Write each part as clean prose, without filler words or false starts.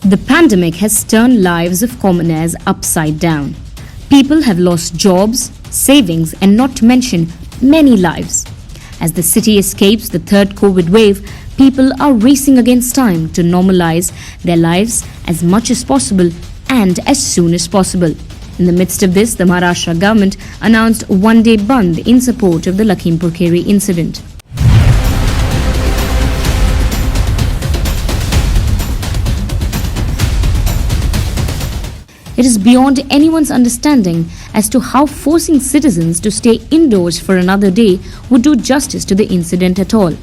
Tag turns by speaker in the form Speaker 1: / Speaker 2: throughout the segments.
Speaker 1: The pandemic has turned lives of commoners upside down. People have lost jobs, savings, and not to mention many lives. As the city escapes the third COVID wave, people are racing against time to normalize their lives as much as possible and as soon as possible. In the midst of this, the Maharashtra government announced a one-day Bandh in support of the Lakhimpur Kheri incident. It is beyond anyone's understanding as to how forcing citizens to stay indoors for another day would do justice to the incident at all.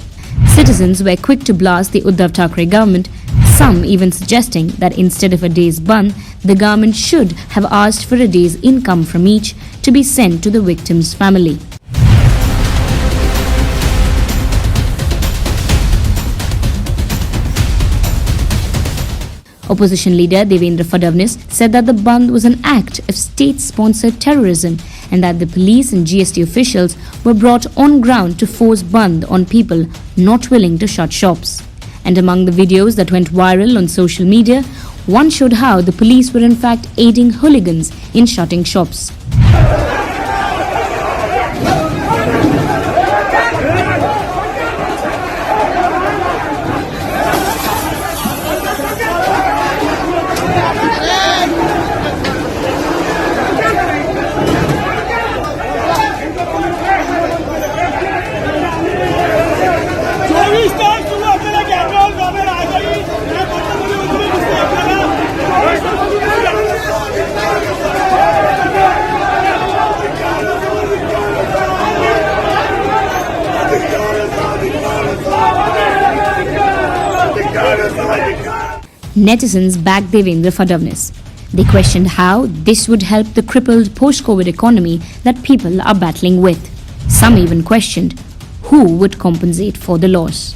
Speaker 1: Citizens were quick to blast the Thackeray government, some even suggesting that instead of a day's Bandh, the government should have asked for a day's income from each to be sent to the victim's family. Opposition leader Devendra Fadnavis said that the Bandh was an act of state-sponsored terrorism and that the police and GST officials were brought on ground to force Bandh on people not willing to shut shops. And among the videos that went viral on social media, one showed how the police were in fact aiding hooligans in shutting shops. Netizens backed Devendra Fadnavis. They questioned how this would help the crippled post-COVID economy that people are battling with. Some even questioned who would compensate for the loss.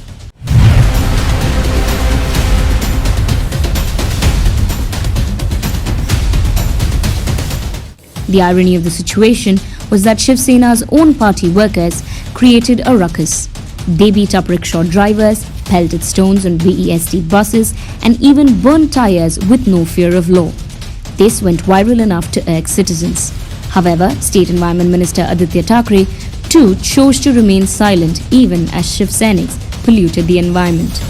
Speaker 1: The irony of the situation was that Shiv Sena's own party workers created a ruckus. They beat up rickshaw drivers, pelted stones on BEST buses, and even burned tires with no fear of law. This went viral enough to irk citizens. However, State Environment Minister Thackeray too chose to remain silent even as Shiv Senics polluted the environment.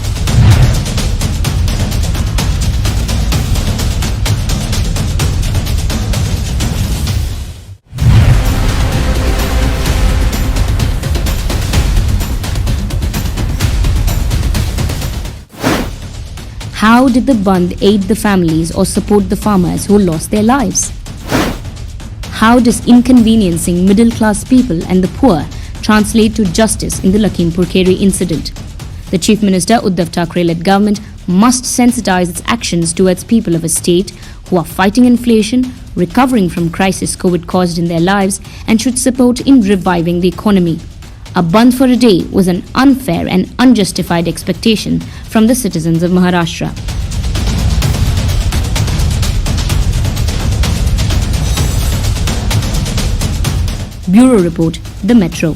Speaker 1: How did the Bandh aid the families or support the farmers who lost their lives? How does inconveniencing middle-class people and the poor translate to justice in the Lakhimpur Kheri incident? The Chief Minister Uddhav Thackeray-led government must sensitize its actions towards people of a state who are fighting inflation, recovering from crisis COVID caused in their lives, and should support in reviving the economy. A Bandh for a day was an unfair and unjustified expectation from the citizens of Maharashtra. Bureau Report, The Metro.